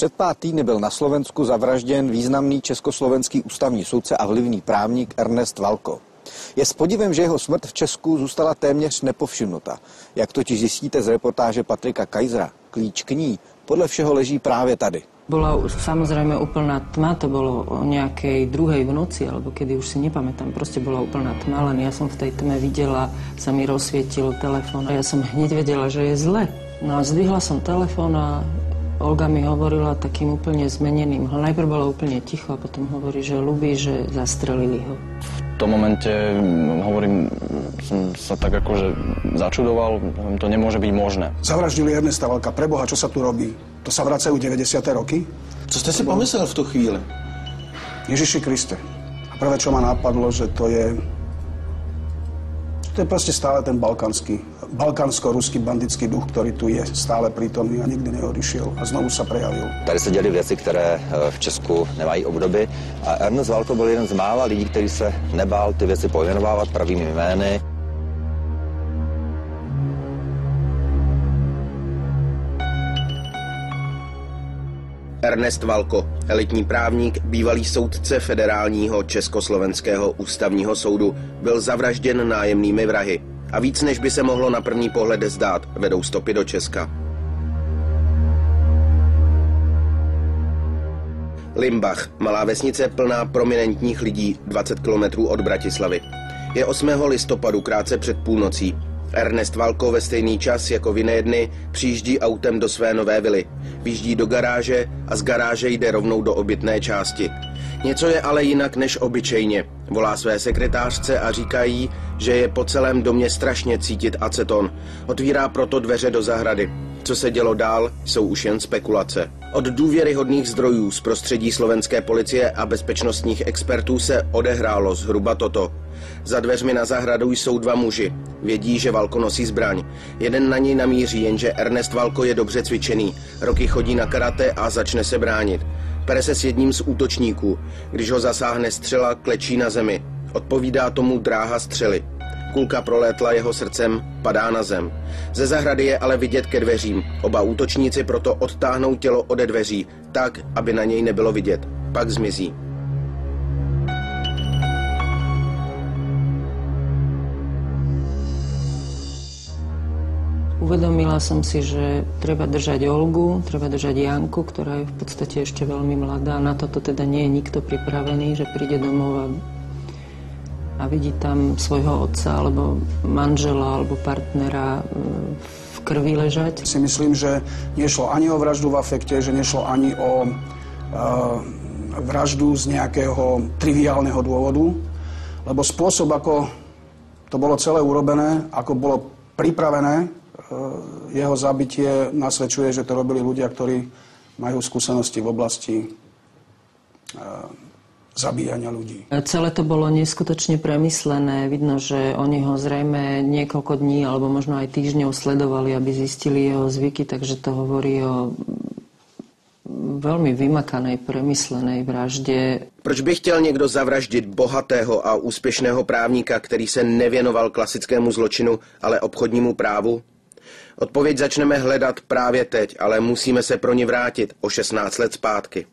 Před pár týdny byl na Slovensku zavražděn významný československý ústavní soudce a vlivný právník Ernest Valko. Je s podivem, že jeho smrt v Česku zůstala téměř nepovšimnuta. Jak totiž zjistíte z reportáže Patrika Kajzera, klíč k ní podle všeho leží právě tady. Bola samozrejme úplná tma, to bolo o nejakej druhej v noci, alebo kedy už si nepamätám, proste bola úplná tma, len ja som v tej tme videla, sa mi rozsvietil telefón a ja som hneď vedela, že je zle. No a zdvihla som telefón a Olga mi hovorila takým úplne zmeneným. Najprv bolo úplne ticho a potom hovorí, že ľubí, že zastrelili ho. V tom momente, hovorím, som sa tak akože začudoval, to nemôže byť možné. Zavraždili Ernesta Valka, preboha, čo sa tu robí? To sa vracajú 90. roky? Co ste si pomyslel v tú chvíli? Ježiši Kriste. A prvé, čo ma napadlo, že to je proste stále ten balkánsko-ruský bandický duch, ktorý tu je stále prítomný a nikdy neodišiel a znovu sa prejavil. Tady se děly věci, které v Česku nemají obdoby a Ernest Valko byl jeden z mála lidí, který se nebál ty věci pojmenovávat pravými jmény. Ernest Valko, elitní právník, bývalý soudce Federálního československého ústavního soudu, byl zavražděn nájemnými vrahy. A víc, než by se mohlo na první pohled zdát, vedou stopy do Česka. Limbach, malá vesnice plná prominentních lidí, 20 kilometrů od Bratislavy. Je 8. listopadu, krátce před půlnocí. Ernest Valko ve stejný čas jako v jiné dny přijíždí autem do své nové vily. Vyjíždí do garáže a z garáže jde rovnou do obytné části. Něco je ale jinak než obyčejně. Volá své sekretářce a říká jí, že je po celém domě strašně cítit aceton. Otvírá proto dveře do zahrady. Co se dělo dál, jsou už jen spekulace. Od důvěryhodných zdrojů z prostředí slovenské policie a bezpečnostních expertů se odehrálo zhruba toto. Za dveřmi na zahradu jsou dva muži. Vědí, že Valko nosí zbraň. Jeden na něj namíří, jenže Ernest Valko je dobře cvičený. Roky chodí na karate a začne se bránit. Pere se s jedním z útočníků. Když ho zasáhne střela, klečí na zemi. Odpovídá tomu dráha střely. Kulka prolétla jeho srdcem, padá na zem. Ze zahrady je ale vidět ke dveřím. Oba útočníci proto odtáhnou tělo ode dveří, tak, aby na něj nebylo vidět. Pak zmizí. Uvedomila som si, že treba držať Olgu, treba držať Janku, ktorá je v podstate ešte veľmi mladá. Na toto teda nie je nikto pripravený, že príde domov a vidí tam svojho otca, alebo manžela, alebo partnera v krvi ležať. Si myslím, že nešlo ani o vraždu v afekte, že nešlo ani o vraždu z nejakého triviálneho dôvodu, lebo spôsob, ako to bolo celé urobené, ako bolo pripravené, jeho zabitie nasvedčuje, že to robili ľudia, ktorí majú skúsenosti v oblasti zabíjania ľudí. Celé to bolo neskutočne premyslené. Vidno, že oni ho zrejme niekoľko dní alebo možno aj týždňov sledovali, aby zistili jeho zvyky, takže to hovorí o velmi vymakanej, premyslenej vraždě. Proč by chtěl někdo zavraždit bohatého a úspěšného právníka, který se nevěnoval klasickému zločinu, ale obchodnímu právu? Odpověď začneme hledat právě teď, ale musíme se pro ní vrátit o 16 let zpátky.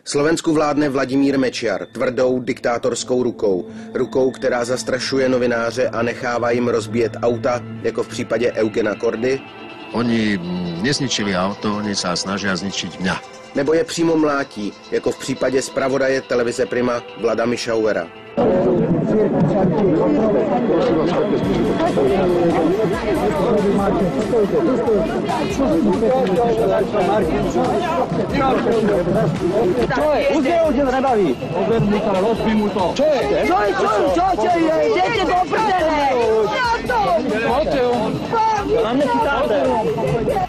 Slovensku vládne Vladimír Mečiar tvrdou diktátorskou rukou. Rukou, která zastrašuje novináře a nechává jim rozbíjet auta, jako v případě Eugena Kordy. Oni nezničili auto, oni sa snažia zničiť mňa. Nebo je přímo mlátí, jako v případě zpravodaje televize Prima Vlada Mišauera.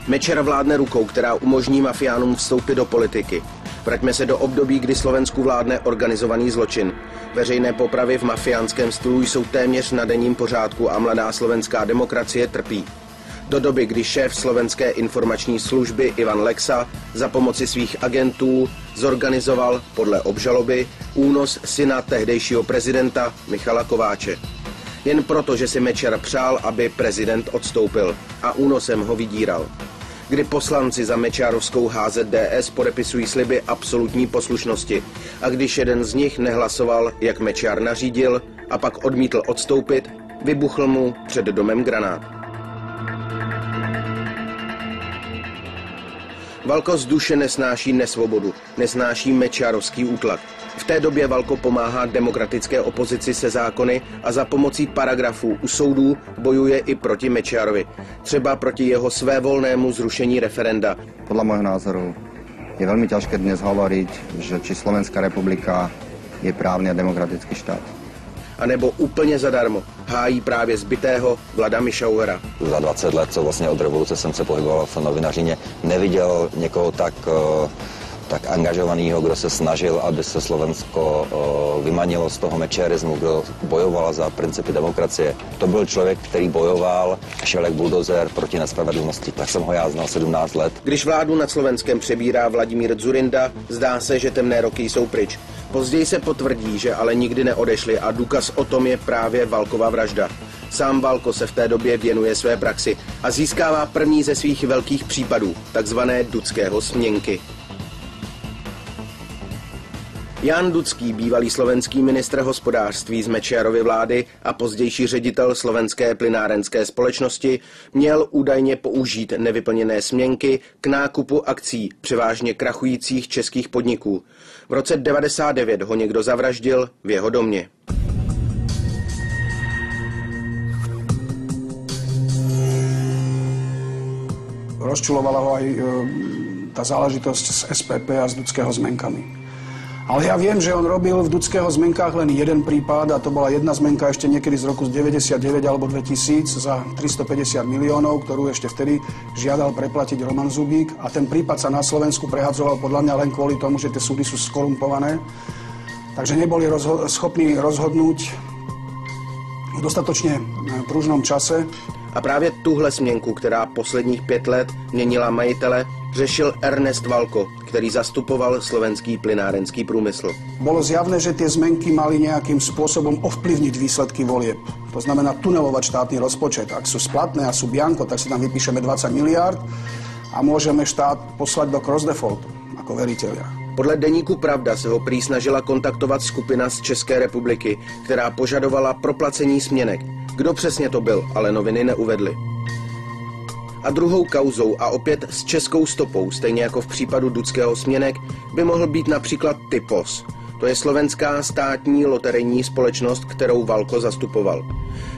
Mečiar vládne rukou, která umožní mafiánům vstoupit do politiky. Vraťme se do období, kdy Slovensku vládne organizovaný zločin. Veřejné popravy v mafiánském stylu jsou téměř na denním pořádku a mladá slovenská demokracie trpí. Do doby, kdy šéf slovenské informační služby Ivan Lexa za pomoci svých agentů zorganizoval podle obžaloby únos syna tehdejšího prezidenta Michala Kováče. Jen proto, že si Mečiar přál, aby prezident odstoupil a únosem ho vydíral. kdy poslanci za Mečiarovskou HZDS podepisují sliby absolutní poslušnosti. A když jeden z nich nehlasoval, jak Mečiar nařídil, a pak odmítl odstoupit, vybuchl mu před domem granát. Valko z duše nesnáší nesvobodu, nesnáší mečiarovský útlak. V té době Valko pomáhá demokratické opozici se zákony a za pomocí paragrafů u soudů bojuje i proti Mečiarovi. Třeba proti jeho svévolnému zrušení referenda. Podľa môjho názoru je veľmi ťažké dnes hovoriť, že či Slovenská republika je právny a demokratický štát. A nebo úplně zadarmo hájí právě zbytého Vlada Mišauera. Za 20 let, co vlastně od revoluce jsem se pohyboval v novinařině, neviděl někoho tak angažovaného, kdo se snažil, aby se Slovensko vymanilo z toho mečiarismu, kdo bojoval za principy demokracie. To byl člověk, který bojoval a šel jak buldozer proti nespravedlnosti. Tak jsem ho já znal 17 let. Když vládu nad Slovenskem přebírá Vladimír Dzurinda, zdá se, že temné roky jsou pryč. Později se potvrdí, že ale nikdy neodešli a důkaz o tom je právě Valkova vražda. Sám Valko se v té době věnuje své praxi a získává první ze svých velkých případů, takzvané Dudského směnky. Jan Dudský, bývalý slovenský ministr hospodářství z Mečiarovy vlády a pozdější ředitel slovenské plynárenské společnosti, měl údajně použít nevyplněné směnky k nákupu akcí převážně krachujících českých podniků. V roce 1999 ho někdo zavraždil v jeho domě. Rozčulovala ho aj tá záležitosť z SPP a z Dudského zmenkami. Ale ja viem, že on robil v Dudského zmenkách len jeden prípad a to bola jedna zmenka ešte niekedy z roku 99 alebo 2000 za 350 miliónov, ktorú ešte vtedy žiadal preplatiť Roman Zubík a ten prípad sa na Slovensku prehadzoval podľa mňa len kvôli tomu, že tie súdy sú skorumpované. Takže neboli schopní rozhodnúť v dostatočne pružnom čase. A právě tuhle směnku, která posledních 5 let měnila majitele, řešil Ernest Valko, který zastupoval slovenský plynárenský průmysl. Bolo zjavné, že tie zmenky mali nejakým spôsobom ovplyvniť výsledky volieb. To znamená tunelovať štátny rozpočet. Ak sú splatné a sú bianko, tak si tam vypíšeme 20 miliárd a môžeme štát poslať do cross-defaultu ako veriteľia. Podle deníku Pravda se ho prý snažila kontaktovat skupina z České republiky, která požadovala proplacení směnek. Kdo přesně to byl, ale noviny neuvedly. A druhou kauzou a opět s českou stopou, stejně jako v případu Dudského směnek, by mohl být například Typos. To je slovenská státní loterijní společnost, kterou Valko zastupoval.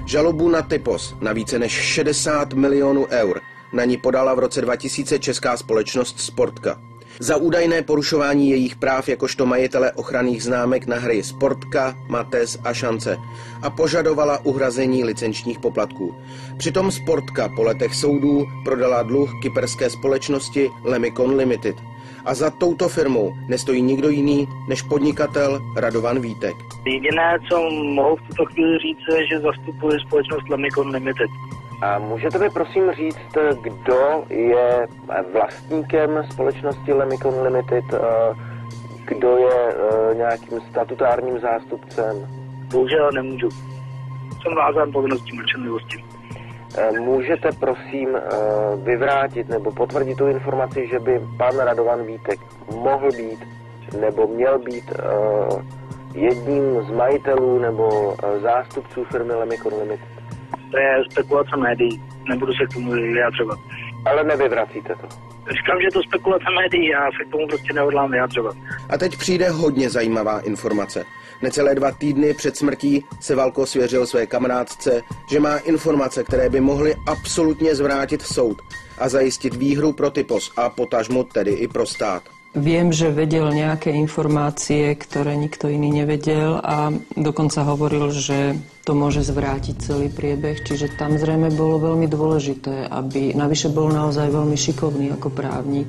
Žalobu na Typos na více než 60 milionů eur na ní podala v roce 2000 česká společnost Sportka. Za údajné porušování jejich práv jakožto majitele ochranných známek na hry Sportka, Mates a Šance a požadovala uhrazení licenčních poplatků. Přitom Sportka po letech soudů prodala dluh kyperské společnosti Lemikon Limited. A za touto firmou nestojí nikdo jiný než podnikatel Radovan Vítek. Jediné, co mohu v tuto chvíli říct, je, že zastupuje společnost Lemikon Limited. A můžete mi prosím říct, kdo je vlastníkem společnosti Lemikon Limited, kdo je nějakým statutárním zástupcem? Bohužel nemůžu. Jsem vázán povinností mlčenlivosti. Můžete prosím vyvrátit nebo potvrdit tu informaci, že by pan Radovan Vítek mohl být nebo měl být jedním z majitelů nebo zástupců firmy Lemikon Limited? To je spekulace médií, nebudu se k tomu vyjádřovat. Ale nevyvracíte to. Říkám, že to spekulace médií, já se k tomu prostě nehodlám vyjádřovat. A teď přijde hodně zajímavá informace. Necelé 2 týdny před smrtí se Valko svěřil své kamarádce, že má informace, které by mohly absolutně zvrátit soud a zajistit výhru pro Typos a potažmo tedy i pro stát. Viem, že vedel nejaké informácie, ktoré nikto iný nevedel a dokonca hovoril, že to môže zvrátiť celý priebeh, čiže tam zrejme bolo veľmi dôležité, aby navyše bol naozaj veľmi šikovný ako právnik,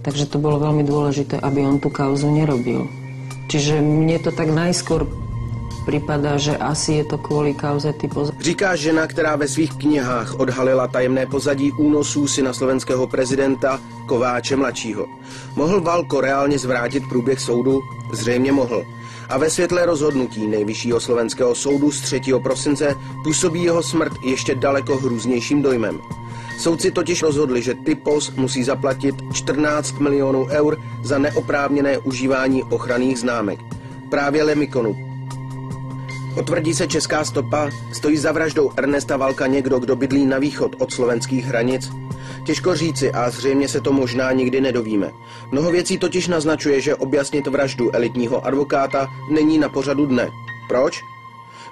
takže to bolo veľmi dôležité, aby on tú kauzu nerobil. Čiže mne to tak najskôr připadá, že asi je to kvůli kauze Typos. Říká žena, která ve svých knihách odhalila tajemné pozadí únosů syna slovenského prezidenta Kováče mladšího. Mohl Valko reálně zvrátit průběh soudu? Zřejmě mohl. A ve světle rozhodnutí Nejvyššího slovenského soudu z 3. prosince působí jeho smrt ještě daleko hrůznějším dojmem. Soudci totiž rozhodli, že Typos musí zaplatit 14 milionů eur za neoprávněné užívání ochranných známek. Právě Lemikonu. Potvrdí se česká stopa, stojí za vraždou Ernesta Valka někdo, kdo bydlí na východ od slovenských hranic? Těžko říci a zřejmě se to možná nikdy nedovíme. Mnoho věcí totiž naznačuje, že objasnit vraždu elitního advokáta není na pořadu dne. Proč?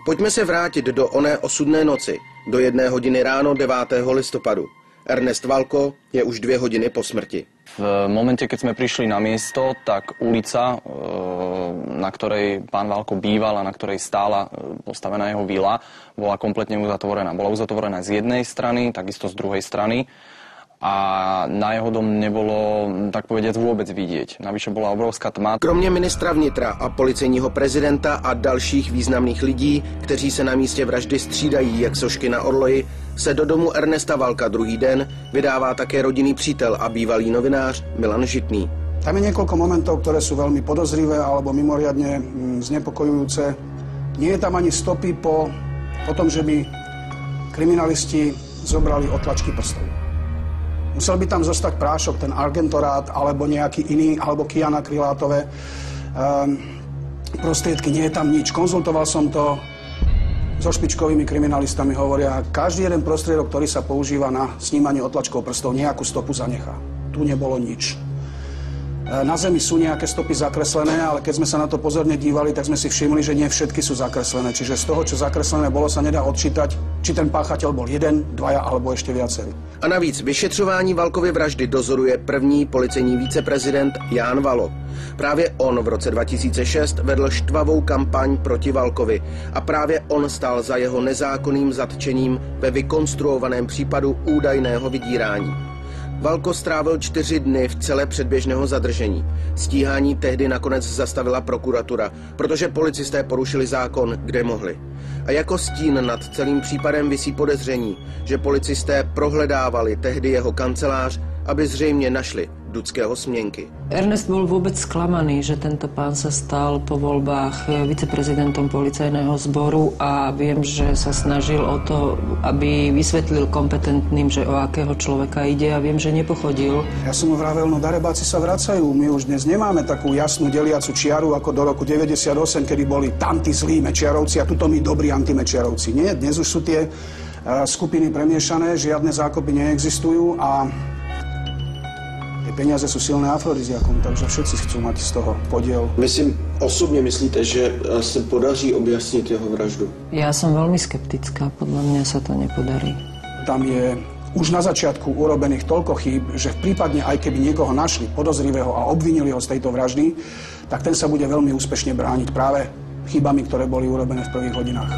Pojďme se vrátit do oné osudné noci, do 1 hodiny ráno 9. listopadu. Ernest Valko je už 2 hodiny po smrti. V momente, keď sme prišli na miesto, tak ulica, na ktorej pán Valko býval a na ktorej stála postavená jeho vila, bola kompletne uzatvorená. Bola uzatvorená z jednej strany, takisto z druhej strany. A na jeho dom nebolo, tak povediac, vôbec vidieť. Navyše bola obrovská tma. Kromě ministra vnitra a policejního prezidenta a dalších významných lidí, kteří se na místě vraždy střídají jak sošky na orloji, se do domu Ernesta Valka druhý den vydává také rodinný přítel a bývalý novinář Milan Žitný. Tam je niekoľko momentov, ktoré sú veľmi podozrivé alebo mimoriadne znepokojujúce. Nie je tam ani stopy po tom, že by kriminalisti zobrali otlačky prstov. Musel by tam zostať prášok, ten argentorát, alebo nejaký iný, alebo kyanakrilátové prostriedky. Nie je tam nič. Konzultoval som to so špičkovými kriminalistami, hovoria, každý jeden prostriedok, ktorý sa používa na snímanie otlačkov prstov, nejakú stopu zanechá. Tu nebolo nič. Na zemi sú nejaké stopy zakreslené, ale keď sme sa na to pozorne dívali, tak sme si všimli, že nie všetky sú zakreslené. Čiže z toho, čo zakreslené bolo, sa nedá odčítať, či ten páchateľ bol 1, 2 alebo ešte viacerý. A navíc vyšetřování Valkovy vraždy dozoruje první policejní viceprezident Ján Valo. Právě on v roce 2006 vedl štvavou kampaň proti Valkovi a právě on stál za jeho nezákonným zatčením ve vykonstruovaném případu údajného vydírání. Valko strávil 4 dny v cele předběžného zadržení. Stíhání tehdy nakonec zastavila prokuratura, protože policisté porušili zákon, kde mohli. A jako stín nad celým případem visí podezření, že policisté prohledávali tehdy jeho kancelář, aby zřejmě našli Dudského Smienky. Ernest bol vôbec sklamaný, že tento pán sa stal po voľbách viceprezidentom policajného zboru a viem, že sa snažil o to, aby vysvetlil kompetentným, že o akého človeka ide a viem, že nepochodil. Ja som mu vravel, no darebáci sa vracajú. My už dnes nemáme takú jasnú deliacu čiaru ako do roku 98, kedy boli tamtí zlí mečiarovci a tuto my dobrí antimečiarovci. Nie, dnes už sú tie skupiny premiešané, žiadne zákopy neexistujú a peniaze sú silné afrodiziakom, takže všetci chcú mať z toho podiel. Vy si osobne myslíte, že sa podaří objasniť jeho vraždu? Ja som veľmi skeptická, podľa mňa sa to nepodarí. Tam je už na začiatku urobených toľko chýb, že v prípadne aj keby niekoho našli podozrivého a obvinili ho z tejto vraždy, tak ten sa bude veľmi úspešne brániť práve chybami, ktoré boli urobené v prvých hodinách.